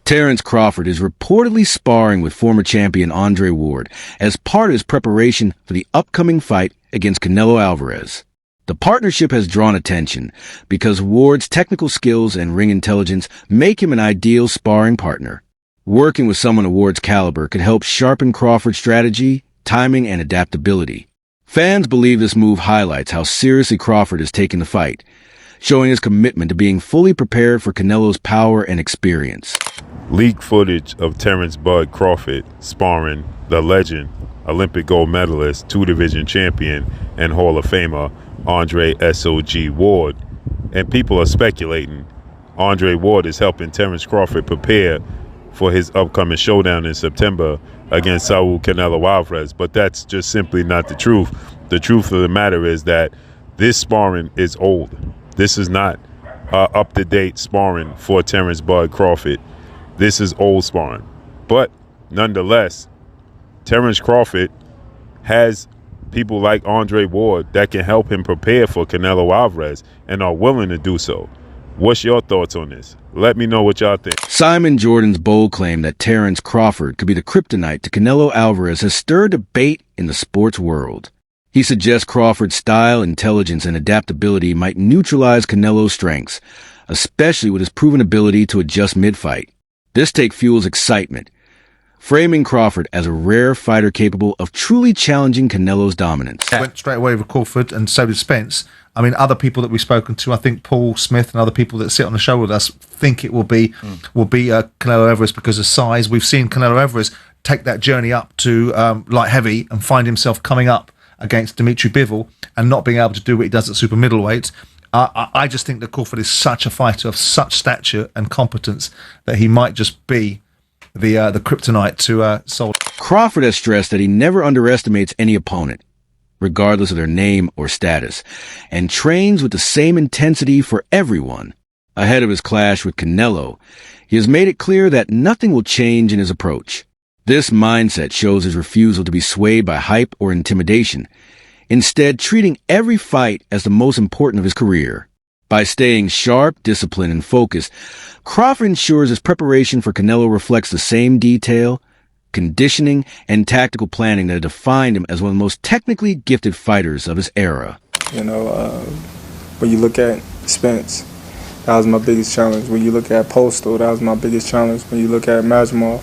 Terence Crawford is reportedly sparring with former champion Andre Ward as part of his preparation for the upcoming fight against Canelo Alvarez. The partnership has drawn attention because Ward's technical skills and ring intelligence make him an ideal sparring partner. Working with someone of Ward's caliber could help sharpen Crawford's strategy, timing, and adaptability. Fans believe this move highlights how seriously Crawford has taken the fight, showing his commitment to being fully prepared for Canelo's power and experience. Leaked footage of Terence "Bud" Crawford sparring the legend, Olympic gold medalist, two-division champion, and Hall of Famer Andre "SOG" Ward. And people are speculating Andre Ward is helping Terence Crawford prepare for his upcoming showdown in September against Saul Canelo Alvarez. But that's just simply not the truth. The truth of the matter is that this sparring is old. This is not up-to-date sparring for Terence "Bud" Crawford. This is old sparring. But nonetheless, Terence Crawford has people like Andre Ward that can help him prepare for Canelo Alvarez and are willing to do so. What's your thoughts on this? Let me know what y'all think. Simon Jordan's bold claim that Terence Crawford could be the kryptonite to Canelo Alvarez has stirred debate in the sports world. He suggests Crawford's style, intelligence, and adaptability might neutralize Canelo's strengths, especially with his proven ability to adjust mid-fight. This take fuels excitement, framing Crawford as a rare fighter capable of truly challenging Canelo's dominance. Went straight away with Crawford, and so did Spence. I mean, other people that we've spoken to, I think Paul Smith and other people that sit on the show with us think it will be Canelo Alvarez because of size. We've seen Canelo Alvarez take that journey up to light heavy and find himself coming up against Dimitri Bivol and not being able to do what he does at super middleweight. I just think that Crawford is such a fighter of such stature and competence that he might just be the kryptonite to Saul. Crawford has stressed that he never underestimates any opponent, regardless of their name or status, and trains with the same intensity for everyone. Ahead of his clash with Canelo, he has made it clear that nothing will change in his approach. This mindset shows his refusal to be swayed by hype or intimidation, instead treating every fight as the most important of his career. By staying sharp, disciplined, and focused, Crawford ensures his preparation for Canelo reflects the same detail, conditioning, and tactical planning that defined him as one of the most technically gifted fighters of his era. You know, when you look at Spence, that was my biggest challenge. When you look at Postal, that was my biggest challenge. When you look at Majmov,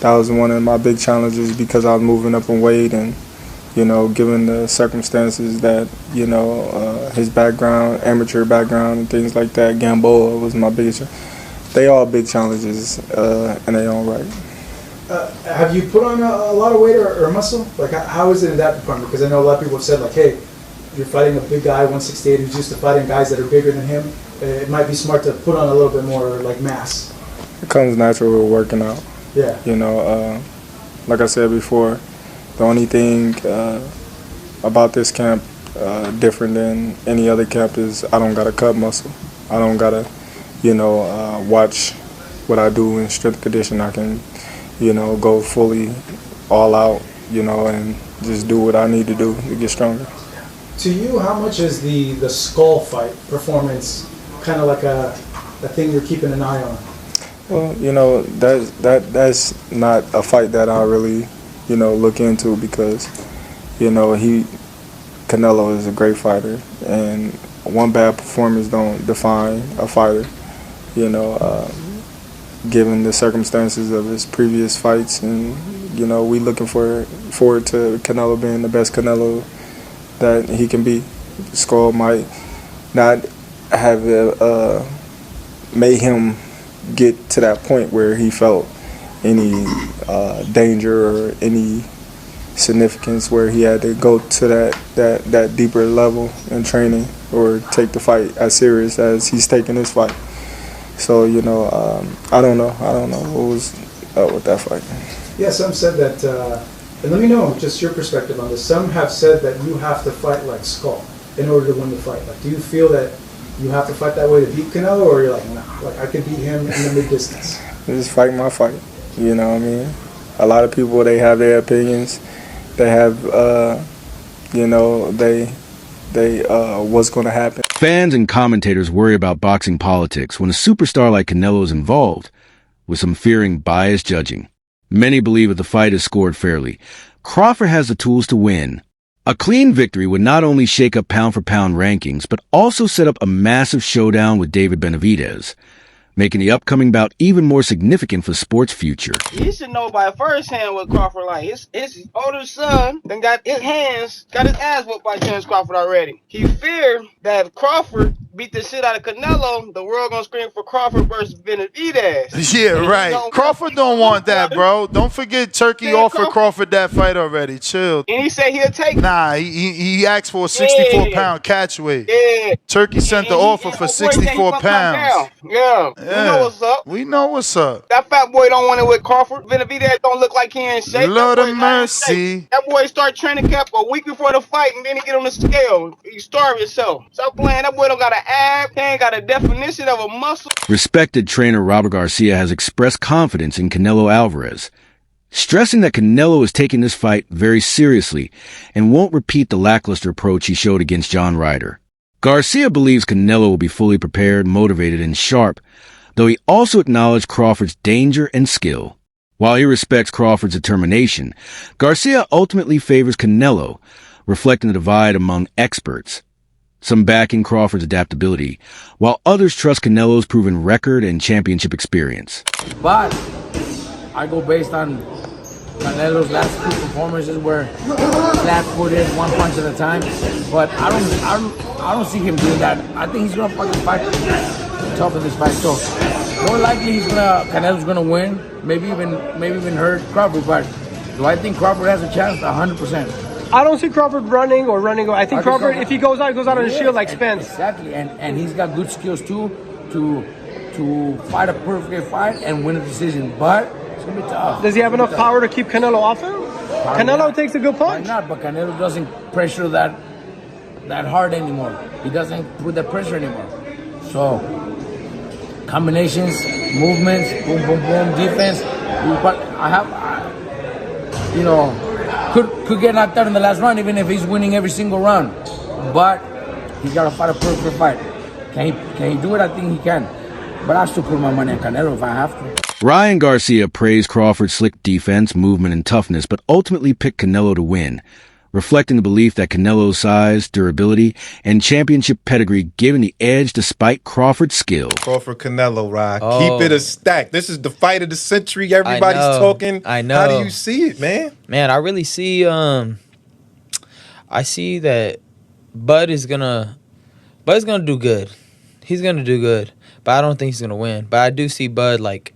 that was one of my big challenges because I was moving up in weight and, you know, given the circumstances that, you know, his background, amateur background and things like that, Gamboa was my biggest challenge. They all big challenges in their own right. Have you put on a lot of weight or muscle? Like, how is it in that department? Because I know a lot of people have said, like, hey, you're fighting a big guy, 168, who's used to fighting guys that are bigger than him. It might be smart to put on a little bit more, like, mass. It comes natural with working out. Yeah. You know, like I said before, the only thing about this camp different than any other camp is I don't got to cut muscle. I don't got to, you know, watch what I do in strength condition. I can, you know, go fully all out, you know, and just do what I need to do to get stronger. To you, how much is the skull fight performance kind of like a thing you're keeping an eye on? Well, you know, that's not a fight that I really, you know, look into because, you know, Canelo is a great fighter, and one bad performance don't define a fighter, you know, given the circumstances of his previous fights, and, you know, we looking forward to Canelo being the best Canelo that he can be. Skull might not have made him get to that point where he felt any danger or any significance where he had to go to that deeper level in training or take the fight as serious as he's taking this fight. So, you know, I don't know what was up with that fight. Yeah, some said that, and let me know just your perspective on this. Some have said that you have to fight like Skull in order to win the fight. Like, do you feel that you have to fight that way to beat Canelo, or you're like, nah, like I could beat him in the mid-distance? Just fight my fight, you know what I mean? A lot of people, they have their opinions, have, what's going to happen. Fans and commentators worry about boxing politics when a superstar like Canelo is involved, with some fearing biased judging. Many believe that the fight is scored fairly. Crawford has the tools to win. A clean victory would not only shake up pound-for-pound rankings, but also set up a massive showdown with David Benavidez, making the upcoming bout even more significant for the sport's future. You should know by firsthand what Crawford like. His older son then got his ass whooped by Terence Crawford already. He feared that if Crawford beat the shit out of Canelo, the world gonna scream for Crawford versus Benavidez. Yeah, right. Crawford don't want that, bro. Don't forget Turkey offered Crawford that fight already. Chill. And he said he'll take it. Nah, he asked for a 64-pound catch weight. Yeah. Turkey sent the offer for 64 pounds. Yeah. We know what's up. We know what's up. That fat boy don't want it with Crawford. Benavidez don't look like he in shape. Lord of mercy. That boy start training camp a week before the fight, and then he get on the scale. He starve himself. Stop playing. That boy don't got an ab. He ain't got a definition of a muscle. Respected trainer Robert Garcia has expressed confidence in Canelo Alvarez, stressing that Canelo is taking this fight very seriously and won't repeat the lackluster approach he showed against John Ryder. Garcia believes Canelo will be fully prepared, motivated, and sharp, though he also acknowledged Crawford's danger and skill. While he respects Crawford's determination, Garcia ultimately favors Canelo, reflecting the divide among experts. Some backing Crawford's adaptability, while others trust Canelo's proven record and championship experience. But I go based on Canelo's last two performances where flat-footed, one punch at a time. But I don't see him doing that. I think he's gonna fucking fight tough in this fight. So more likely Canelo's gonna win. Maybe even hurt Crawford. But do I think Crawford has a chance? 100%. I don't see Crawford running. I think Crawford, if he goes out on a shield like Spence. Exactly, and he's got good skills too to fight a perfect fight and win a decision. But it's gonna be tough. Does he have enough power to keep Canelo off him? Canelo takes a good punch. Why not? But Canelo doesn't pressure that hard anymore. He doesn't put that pressure anymore. So combinations, movements, boom, boom, boom, defense. But could get knocked out in the last round, even if he's winning every single round. But he's got to fight a perfect fight. Can he do it? I think he can. But I still put my money on Canelo if I have to. Ryan Garcia praised Crawford's slick defense, movement, and toughness, but ultimately picked Canelo to win, reflecting the belief that Canelo's size, durability, and championship pedigree give him the edge despite Crawford's skill. Crawford Canelo, Ryan. Keep it a stack. This is the fight of the century. Everybody's talking. I know. How do you see it, man? Man, I really see. I see that Bud is gonna do good. He's gonna do good, but I don't think he's gonna win. But I do see Bud like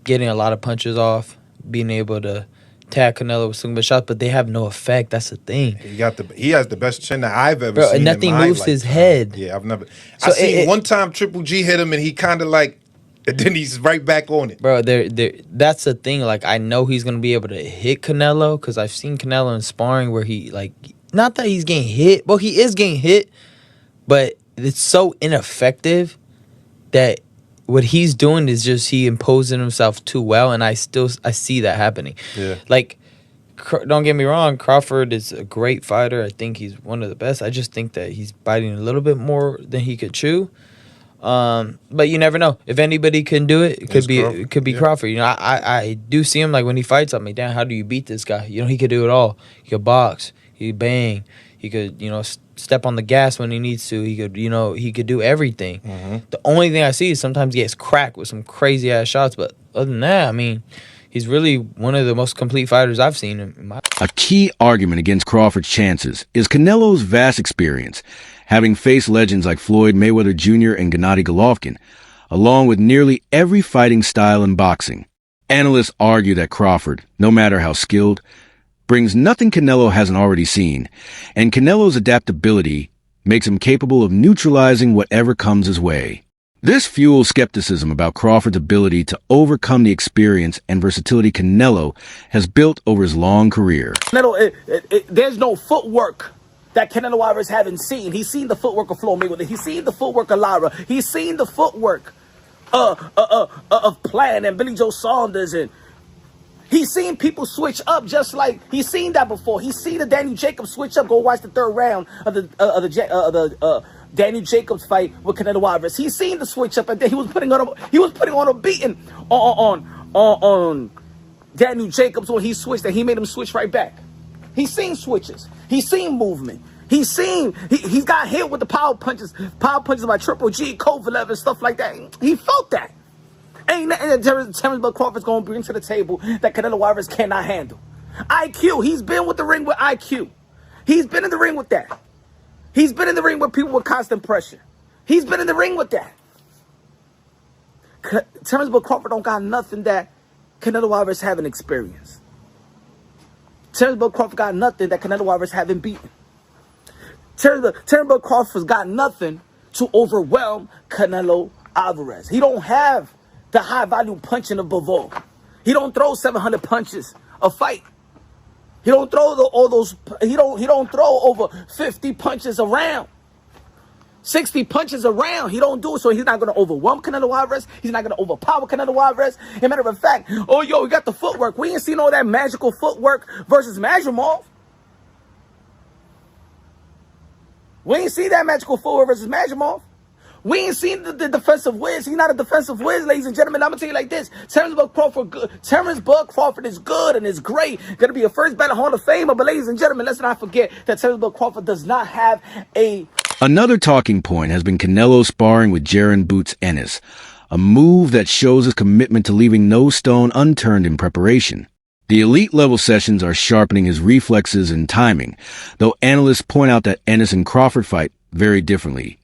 getting a lot of punches off, being able to tag Canelo with some good shots, but they have no effect. That's the thing. He has the best chin that I've ever Bro, seen. and nothing in my moves lifetime. his head. Yeah, I've never. So I seen one time Triple G hit him, and he kind of like, and then he's right back on it. Bro, that's the thing. Like, I know he's gonna be able to hit Canelo because I've seen Canelo in sparring where he like, not that he's getting hit. Well, he is getting hit, but it's so ineffective that what he's doing is just he imposing himself too well, and I see that happening. Yeah. Like, don't get me wrong, Crawford is a great fighter. I think he's one of the best. I just think that he's biting a little bit more than he could chew. But you never know. If anybody can do it, it could be Crawford. You know, I do see him like when he fights. I'm like, damn, how do you beat this guy? You know, he could do it all. He could box. He could bang. He could, step on the gas when he needs to. He could do everything. Mm-hmm. The only thing I see is sometimes he gets cracked with some crazy ass shots. But other than that, I mean, he's really one of the most complete fighters I've seen in my. A key argument against Crawford's chances is Canelo's vast experience, having faced legends like Floyd Mayweather Jr. and Gennady Golovkin, along with nearly every fighting style in boxing. Analysts argue that Crawford, no matter how skilled, brings nothing Canelo hasn't already seen, and Canelo's adaptability makes him capable of neutralizing whatever comes his way. This fuels skepticism about Crawford's ability to overcome the experience and versatility Canelo has built over his long career. Canelo, there's no footwork that Canelo Alvarez haven't seen. He's seen the footwork of Floyd Mayweather. He's seen the footwork of Lara. He's seen the footwork of Plant and Billy Joe Saunders, and He's seen people switch up just like he's seen that before. He's seen the Daniel Jacobs switch up. Go watch the third round of the Daniel Jacobs fight with Canelo Alvarez. He's seen the switch up, and then he was putting on a beating on Daniel Jacobs when he switched, and he made him switch right back. He's seen switches. He's seen movement. He's got hit with the power punches by Triple G, Kovalev, and stuff like that. He felt that. Ain't nothing that Terence Crawford's going to bring to the table that Canelo Alvarez cannot handle. IQ. He's been with the ring with IQ. He's been in the ring with that. He's been in the ring with people with constant pressure. He's been in the ring with that. Terence Crawford don't got nothing that Canelo Alvarez haven't experienced. Terence Crawford got nothing that Canelo Alvarez haven't beaten. Terence Crawford's got nothing to overwhelm Canelo Alvarez. He don't have the high value punching of Bivol. He don't throw 700 punches a fight. He don't throw He don't throw over 50 punches around. 60 punches around. He don't do it, so he's not going to overwhelm Canelo Alvarez. He's not going to overpower Canelo Alvarez. As a matter of fact, we got the footwork. We ain't seen all that magical footwork versus Madrimov. We ain't seen that magical footwork versus Madrimov. We ain't seen the defensive whiz. He's not a defensive whiz, ladies and gentlemen. I'm going to tell you like this. Terence Crawford is good and is great. Going to be a first ballot Hall of Famer. But ladies and gentlemen, let's not forget that Terence Crawford does not have a... Another talking point has been Canelo sparring with Jaron Boots Ennis, a move that shows his commitment to leaving no stone unturned in preparation. The elite level sessions are sharpening his reflexes and timing, though analysts point out that Ennis and Crawford fight very differently.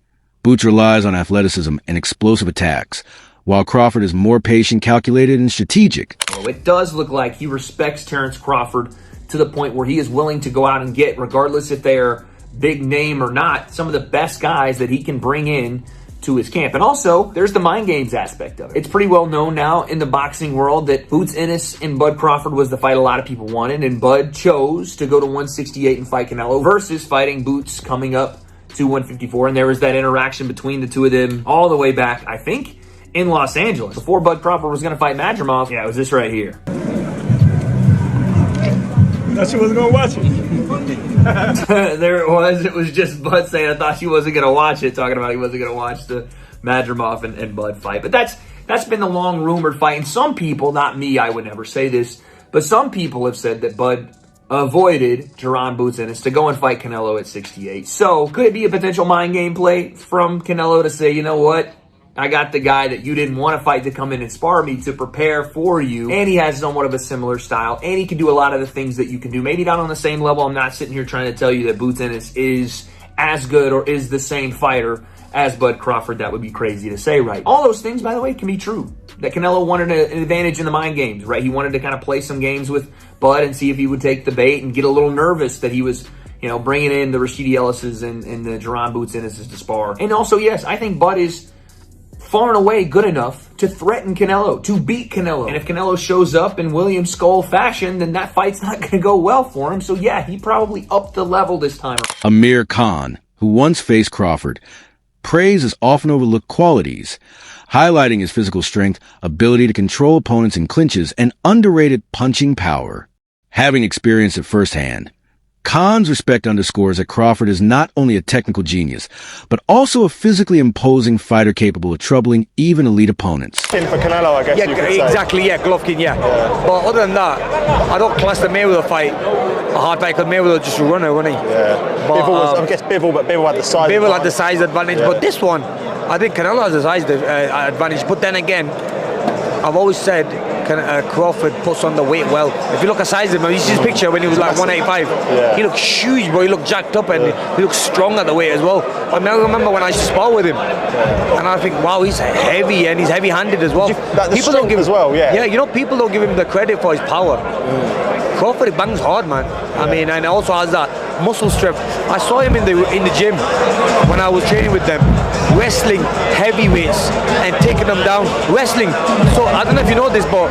Boots relies on athleticism and explosive attacks, while Crawford is more patient, calculated, and strategic. It does look like he respects Terence Crawford to the point where he is willing to go out and get, regardless if they're big name or not, some of the best guys that he can bring in to his camp. And also, there's the mind games aspect of it. It's pretty well known now in the boxing world that Boots Ennis and Bud Crawford was the fight a lot of people wanted, and Bud chose to go to 168 and fight Canelo versus fighting Boots coming up to 154, and there was that interaction between the two of them all the way back, I think, in Los Angeles. Before Bud Crawford was going to fight Madrimov, it was this right here. Thought she wasn't going to watch it. There it was. It was just Bud saying I thought she wasn't going to watch it, talking about he wasn't going to watch the Madrimov and Bud fight. But that's been the long rumored fight, and some people, not me, I would never say this, but some people have said that Bud avoided Jaron Boots Ennis to go and fight Canelo at 68. So could it be a potential mind game play from Canelo to say, you know what? I got the guy that you didn't want to fight to come in and spar me to prepare for you. And he has somewhat of a similar style. And he can do a lot of the things that you can do. Maybe not on the same level. I'm not sitting here trying to tell you that Boots Ennis is as good or is the same fighter as Bud Crawford. That would be crazy to say, right? All those things, by the way, can be true. That Canelo wanted an advantage in the mind games, right? He wanted to kind of play some games with Bud and see if he would take the bait and get a little nervous that he was, bringing in the Rashidi Ellis's and the Jaron Boots Ennis's to spar. And also, yes, I think Bud is far and away good enough to threaten Canelo, to beat Canelo. And if Canelo shows up in William Skull fashion, then that fight's not going to go well for him. So yeah, he probably upped the level this time. Amir Khan, who once faced Crawford, praised his often overlooked qualities, highlighting his physical strength, ability to control opponents in clinches, and underrated punching power. Having experienced it firsthand, Khan's respect underscores that Crawford is not only a technical genius, but also a physically imposing fighter capable of troubling even elite opponents. For Canelo, I guess you could say. Exactly, Golovkin, But other than that, I don't class the Mayweather fight a hard fight, because Mayweather just a runner, wasn't he? Yeah. But, I guess Bivol had the size. Bivol had the size advantage, but this one, I think Canelo has the size advantage. But then again, I've always said Crawford puts on the weight well. If you look at size of him, you see his picture when he was like 185. He looked huge, bro. He looked jacked up and he looked strong at the weight as well. I remember when I used to spar with him, and I think, wow, he's heavy and he's heavy-handed as well. People don't give as well, people don't give him the credit for his power. Crawford bangs hard, man. I mean, and also has that muscle strength. I saw him in the gym when I was training with them, wrestling heavyweights and taking them down. Wrestling. So I don't know if you know this, but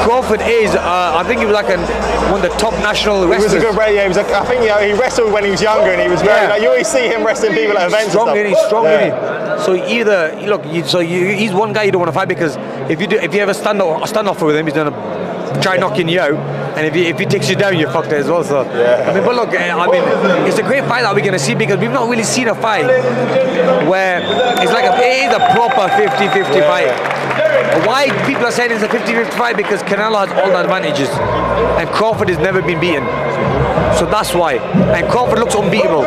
Crawford is, I think he was like one of the top national wrestlers. He was a good I think he wrestled when he was younger, and he was very. You always see him wrestling people at events. He's strong, isn't he? So he's one guy you don't want to fight, because if you ever stand off with him, he's gonna try knocking you out, and if he takes you down, you're fucked as well. So I mean, but look, I mean, it's a great fight that we're gonna see because we've not really seen a fight where it's like it is a proper 50-50 fight. Why people are saying it's a 50-50 fight? Because Canelo has all the advantages, and Crawford has never been beaten. So that's why. And Crawford looks unbeatable.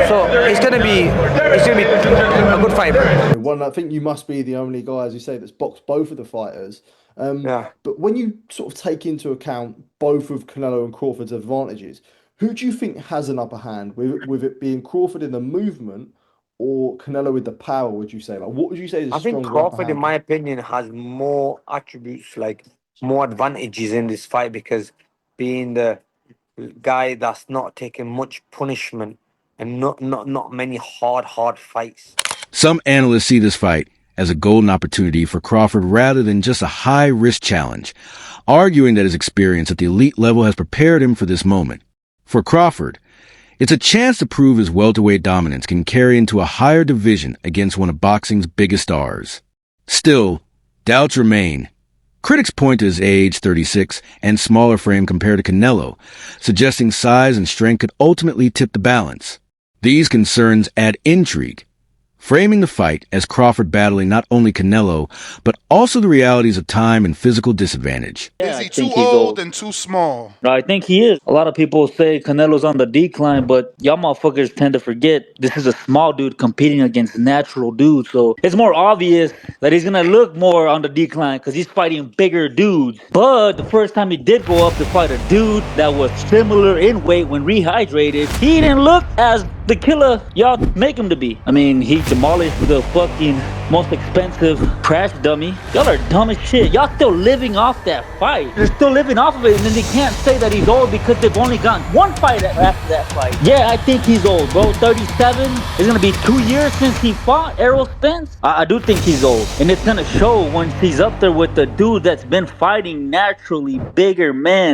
So it's gonna be a good fight. One, I think you must be the only guy, as you say, that's boxed both of the fighters. But when you sort of take into account both of Canelo and Crawford's advantages, who do you think has an upper hand, with it being Crawford in the movement or Canelo with the power, would you say? Like, what would you say is a I think stronger Crawford, upper in hand? my opinion, has more attributes, like more advantages in this fight because being the guy that's not taking much punishment and not many hard fights. Some analysts see this fight as a golden opportunity for Crawford rather than just a high-risk challenge, arguing that his experience at the elite level has prepared him for this moment. For Crawford, it's a chance to prove his welterweight dominance can carry into a higher division against one of boxing's biggest stars. Still, doubts remain. Critics point to his age, 36, and smaller frame compared to Canelo, suggesting size and strength could ultimately tip the balance. These concerns add intrigue, framing the fight as Crawford battling not only Canelo, but also the realities of time and physical disadvantage. Is he too old and too small? I think he is. A lot of people say Canelo's on the decline, but y'all motherfuckers tend to forget this is a small dude competing against natural dudes. So it's more obvious that he's going to look more on the decline because he's fighting bigger dudes. But the first time he did go up to fight a dude that was similar in weight when rehydrated, he didn't look as the killer y'all make him to be. I mean, he demolished the fucking most expensive crash dummy. Y'all are dumb as shit. Y'all still living off that fight. They're still living off of it, and then they can't say that he's old because they've only gotten one fight after that fight. Yeah, I think he's old, bro. 37. It's gonna be 2 years since he fought Errol Spence. I do think he's old, and it's gonna show once he's up there with the dude that's been fighting naturally bigger men.